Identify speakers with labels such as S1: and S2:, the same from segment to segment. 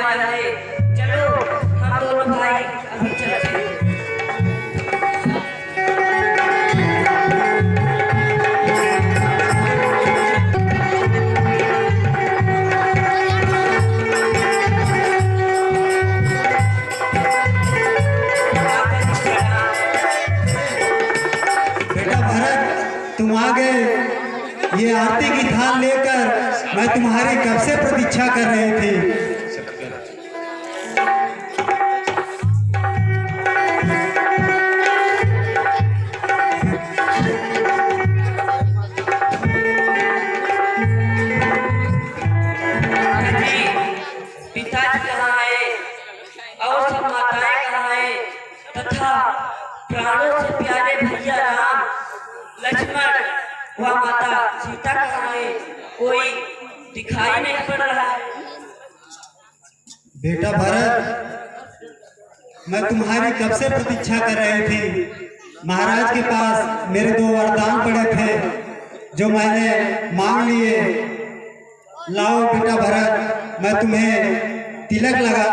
S1: आया है। चलो हम दोनों भाई अभी चलते हैं।
S2: तुम आ गए, ये आरती की थाल लेकर मैं तुम्हारी कब से प्रतीक्षा कर रही थी।
S1: पिताजी कहाँ है और सब माताएं कहाँ है तथा प्राणों से प्यारे भैया राम लक्ष्मण व माता सीता कहाँ है? कोई दिखाई नहीं पड़ रहा है।
S2: बेटा भरत, मैं तुम्हारी कब से प्रतीक्षा कर रही थी। महाराज के पास मेरे 2 वरदान पड़े थे जो मैंने मांग लिए। लाओ बेटा भरत, मैं तुम्हें तिलक लगा।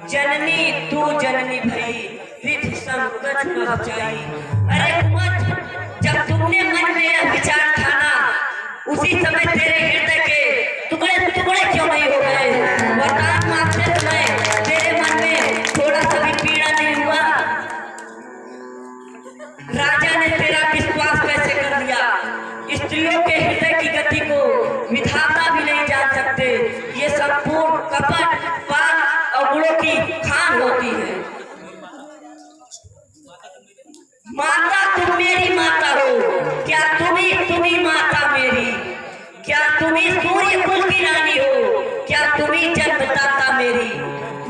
S2: जननी तू जननी भई विधि संकट न बचाई। अरे कुंवर, जब तुमने मन में यह विचार ठाना उसी समय तेरे हृदय के टुकड़े टुकड़े क्यों नहीं हो गए? वरदान मांगते समय तेरे मन में थोड़ा सा भी पीड़ा नहीं हुआ? राजा ने तेरा विश्वास कैसे कर लिया? स्त्रियों के हृदय की गति को विधाता भी नहीं जान सकते। ये संपूर्ण कपट पाप अवगुणों की खान होती है। माता तुम मेरी माता हो, क्या तुम्ही माता मेरी? क्या तुम्ही सूर्य कुल की रानी हो? क्या तुम्ही जन्मदाता मेरी?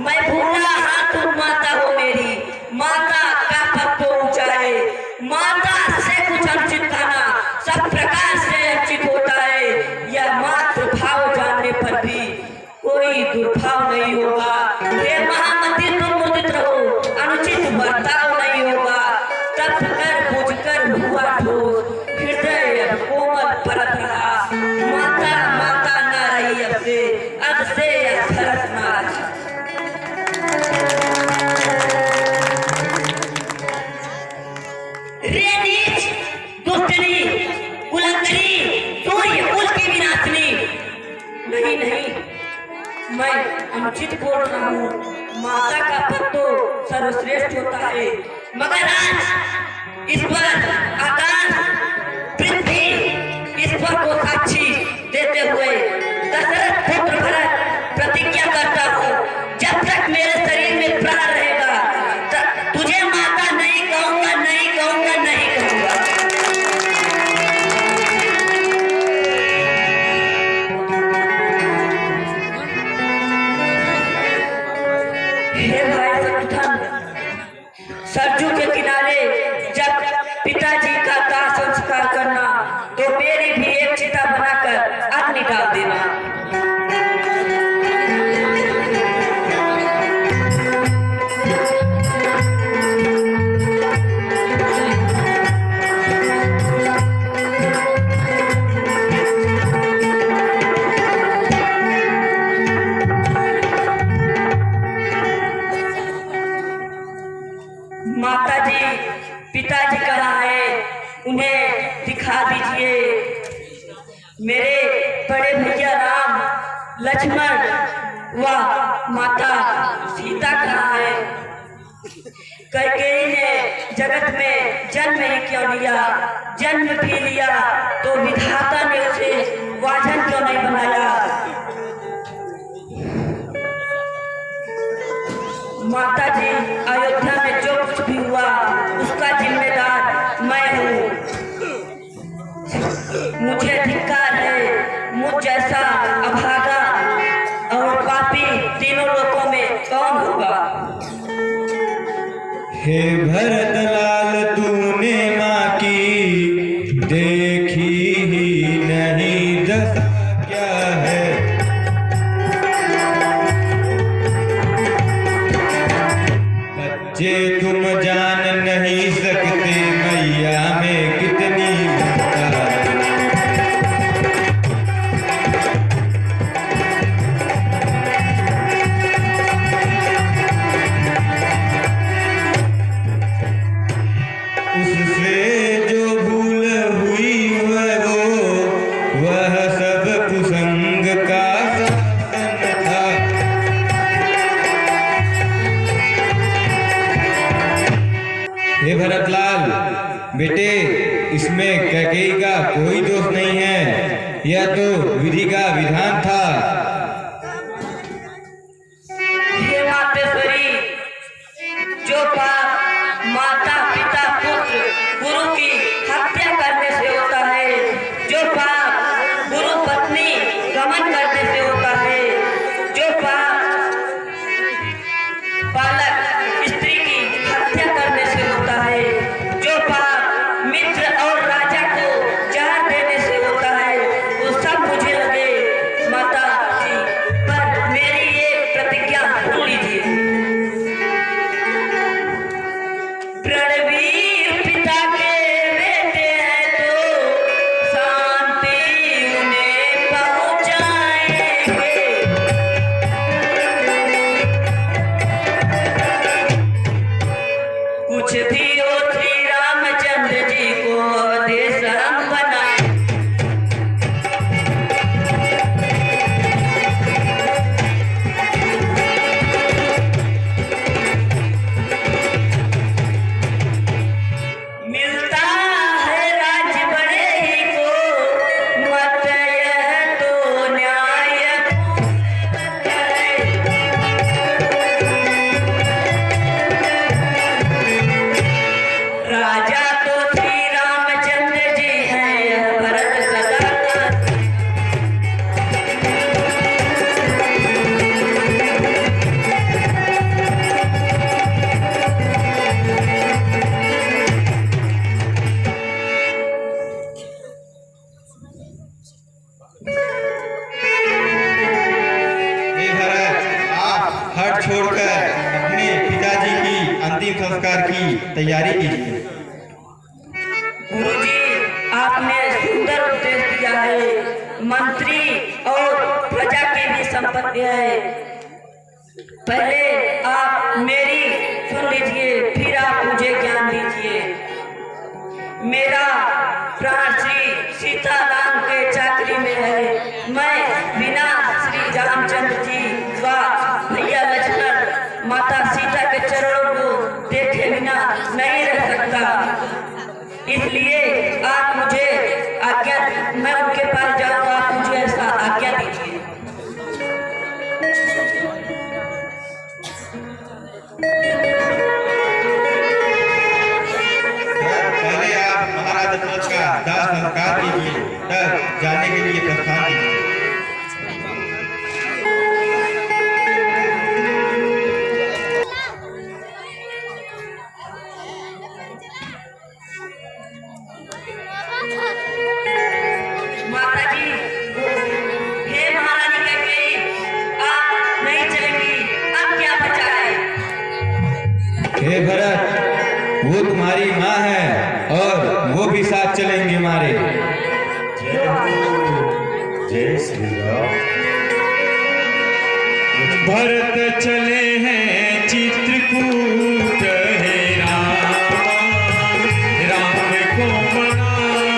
S2: मैं भूला हाँ तुम माता हो मेरी। माता का पद तो ऊंचा है, माता से कुछ अनुचित कहना सब प्रकार से अनुचित होता है। यह मातृ भाव जानने पर भी कोई दुर्भाव नहीं होगा। हे महामती, तुम मुदित रहो, अनुचित बर्ताव नहीं होगा। तप कर बुझ कर हुआ ठोस, हृदय कोमल परत रहा। माता माता न रही अब से भरत नाच। रे नीच दुष्टनी कुलंकरी सूर्य कुल की विनाशनी। नहीं नहीं, मैं अनुचित बोल रहा हूँ। माता का पद तो सर्वश्रेष्ठ होता है, मगर आज ईश्वर आकाश पृथ्वी ईश्वर को साक्षी देते हुए दशरथ पुत्र भरत प्रतिज्ञा करता हूँ, जब तक मेरे शरीर में प्राण रहेगा तुझे माता नहीं कहूंगा, नहीं कहूंगा, नहीं कहूंगा। सरजू के किनारे जब पिताजी का दाह संस्कार करना तो मेरी भी एक चिता बनाकर अग्नि डाल देना। माताजी पिताजी कहाँ है? उन्हें दिखा दीजिए। मेरे बड़े भैया राम लक्ष्मण व माता सीता कहाँ है? कैकेयी ने जगत में जन्म ही क्यों लिया? जन्म भी लिया तो विधाता ने उसे वाजन क्यों नहीं बनाया?
S1: माता जी, अयोध्या में जो कुछ भी हुआ उसका जिम्मेदार मैं हूँ। मुझे धिक्कार है, मुझ जैसा अभागा और पापी तीनों लोकों में कौन होगा।
S3: हे भरतलाल, तूने माँ की देखी ही नहीं दशा क्या है। बच्चे तुम जान नहीं सकते मैया में कितनी ममता है। उससे जो भूल हुई वह सब कुसंग का शासन था। हे भरतलाल बेटे, इसमें कैकेयी का कोई दोष नहीं है, यह तो विधि का विधान था।
S1: हे मातेश्वरी, जो पाप माता पिता पुत्र गुरु की हत्या करने से होता है, जो पाप गुरु पत्नी गमन करने से होता है, जो पाप बालक स्त्री की हत्या करने से होता है, जो पाप मित्र और राजा को जहर देने से होता है, वो सब मुझे लगे माता जी। पर मेरी एक प्रतिज्ञा सुन लीजिए। रणवीर पिता के बेटे हैं तो शांति उन्हें पहुंचाएंगे। कुछ भी हो श्री रामचंद्र जी को अवधेश हम बनाए। मिलता है राज बड़े ही को, मत यह तो न्यायपूर्ण है। राजा तो श्री रामचंद्र जी हैं, यह भरत सदा का।
S3: हे भरत, आप हट छोड़कर अपने पिताजी की अंतिम संस्कार की तैयारी कीजिए।
S1: गुरुजी, आपने सुंदर उपदेश दिया है। मंत्री और प्रजा की भी संपत्ति है। पहले आप मेरी सुन लीजिए, फिर आप मुझे ज्ञान दीजिए। मेरा प्राण श्री सीताराम के चाकरी में है। मैं बिना श्री रामचंद्र जी व भैया लक्ष्मण माता सीता के चरणों को देखे बिना नहीं रह सकता। इसलिए आप मुझे आज्ञा, मैं उनके पास जाऊंगा, आप मुझे ऐसा आज्ञा दीजिए।
S3: पहले आप महाराज दशरथ का दाह संस्कार कीजिए, तब जाने के लिए प्रस्थान कीजिए।
S1: माता जी, हे महारानी कैकेयी, आप नहीं चलेंगी, अब क्या बचा है।
S3: हे भरत, वो तुम्हारी माँ है और वो भी साथ चलेंगे हमारे। जय श्री राम। भरत चले हैं चित्रकूट, हे राम राम को मनाए।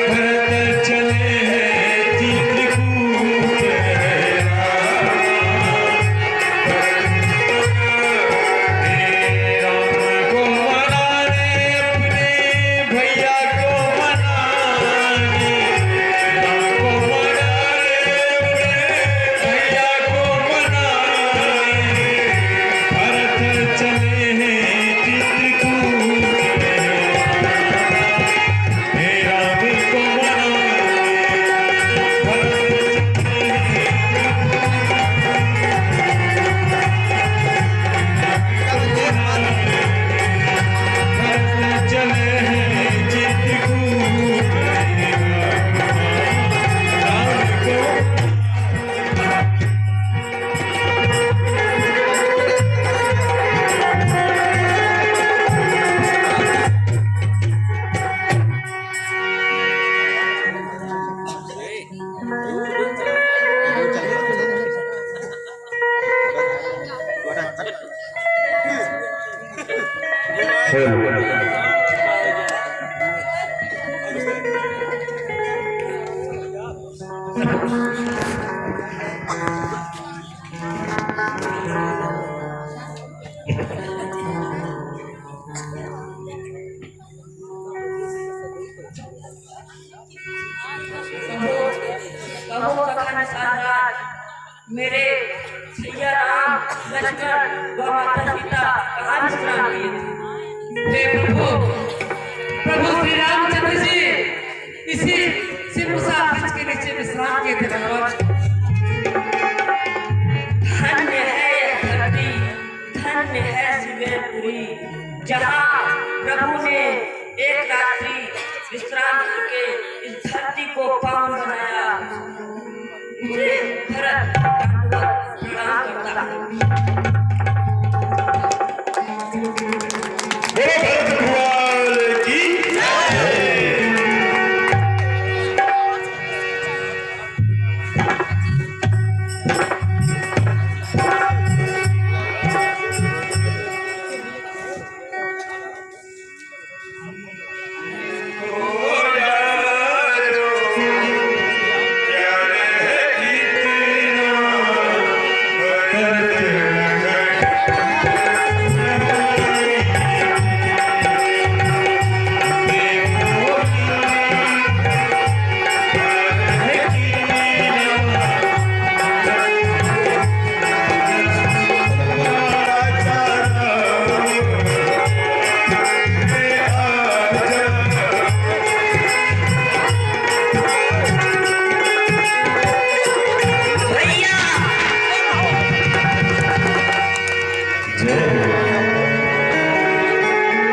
S3: भरत चले हैं चित्रकूट, हे राम को मनाने, अपने भैया को मनाने। राम को मनाने, अपने भैया को मनाने।
S1: कहो सखन साधार मेरे भैया राम लक्ष्मण व माता सीता कहाँ विश्राम किए थे?
S2: हे प्रभु, प्रभु श्री रामचंद्र जी इसी सिमसा वृक्ष के नीचे विश्राम किए थे भगवान।
S1: धन्य है यह धरती, धन्य है शिवेपुरी, जहाँ प्रभु ने एक रात्रि विश्राम करके इस धरती को पावन बनाया। मुझे भरत प्रणाम करता है।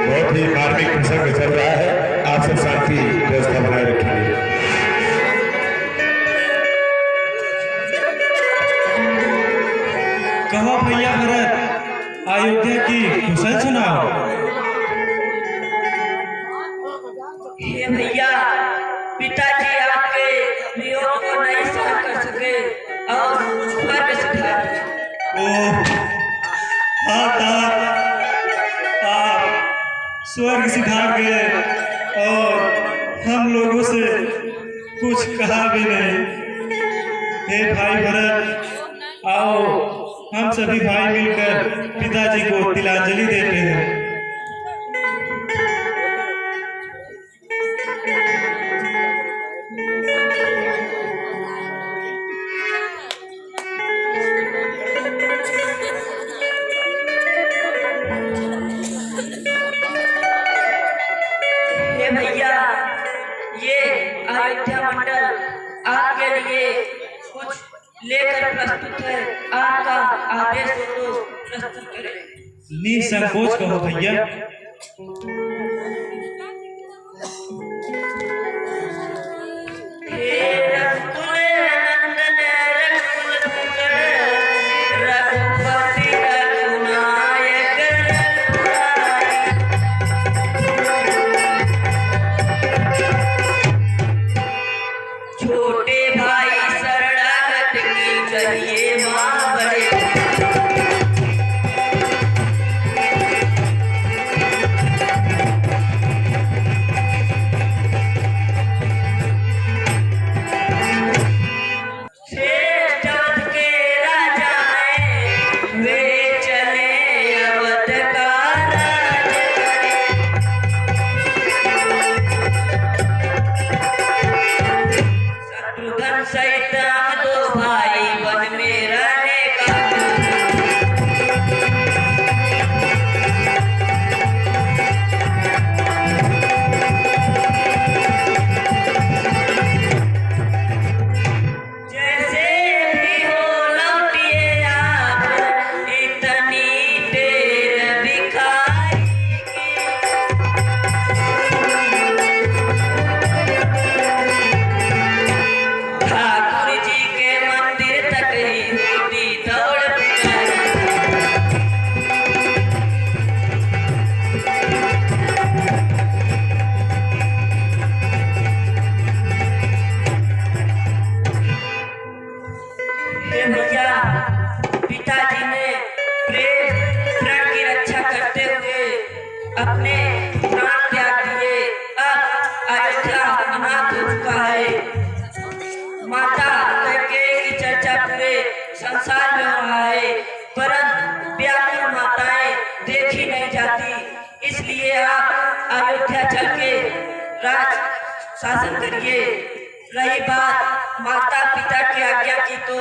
S4: बहुत ही मार्मिक प्रसंग चल रहा है, आप सब शांति व्यवस्था बनाए रखेंगे।
S3: कहो भैया भरत, अयोध्या की कुशल सुनाओ।
S1: हे भैया, पिताजी आपके वियोग को नहीं सहन कर सके और स्वर्ग सिधार गए।
S3: ओह, हाँ आप स्वर्ग सिधार गए और हम लोगों से कुछ कहा भी नहीं। हे भाई भरत, आओ हम सभी भाई मिलकर पिताजी को तिलांजलि देते हैं।
S1: हे भैया, ये अयोध्या मंडल आपके लिए कुछ लेकर प्रस्तुत है। आपका आदेश हो तो प्रस्तुत करें।
S3: निसंकोच कहो भैया।
S1: हे रघुकुल नंदन रघुकुल धुकर, रघुपति रघुनायक रघुराई। छोटे भाई शरणागत की करिए माँ बड़े। अपने प्राण त्याग दिए। अब अयोध्या अनाथ हो चुका है। माता कैकेयी की चर्चा पूरे संसार में हो रहा है, परंतु व्याकुल माताएं देखी नहीं जाती। इसलिए आप अयोध्या चल के राज शासन करिए। रही बात माता पिता की आज्ञा की, तो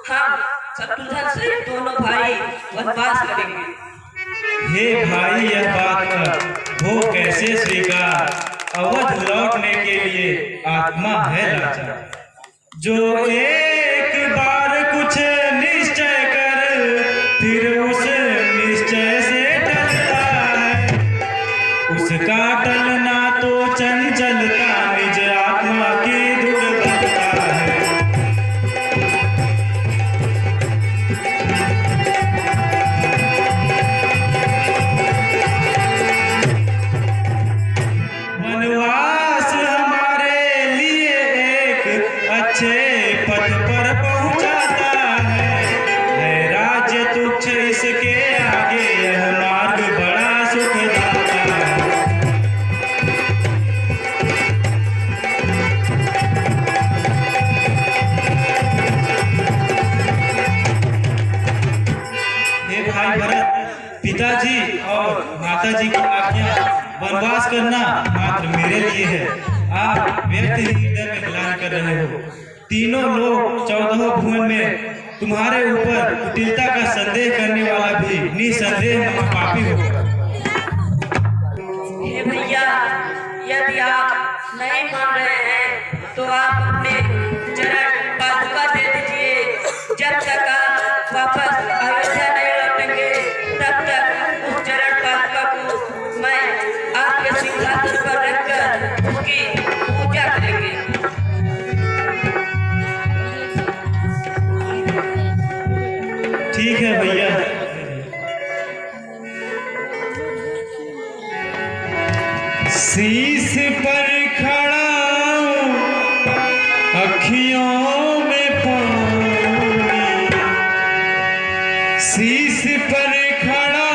S1: हम शत्रुघ्न सहित दोनों भाई वनवास करेंगे।
S5: हे भाई, यह बात हो कैसे स्वीकार? अवध लौटने के लिए आत्मा है लाचार। जो एक बार कुछ निश्चय कर फिर उस निश्चय से टलता है, उसका टलना तो चंचलता निज आत्मा की दुर्बलता है। वनवास हमारे लिए एक अच्छे पथ पर पहुंचाता है राज्य तुच्छ इसके आगे यह मार्ग बड़ा सुखदाता है। हे भाई भरत, पिताजी और माताजी की आज्ञा वनवास करना मात्र मेरे लिए है। आप व्यर्थ ही हृदय में ग्लानि कर रहे हो। तीनों लोग 14 भुवन में तुम्हारे ऊपर कुटिलता का संदेह करने वाला भी निसंदेह महापापी होगा।
S1: हे भैया, यदि आप नहीं मान रहे हैं तो आप अपने चरण पादुका दे दीजिए। जब तक आप वापस अयोध्या नहीं लौटेंगे, तब तक उस चरण पादुका को मैं आपके सिंहासन पर रखकर उसकी पूजा करेंगे।
S5: ठीक है भैया। शीश पर खड़ा अखियों में पानी, शीश पर खड़ा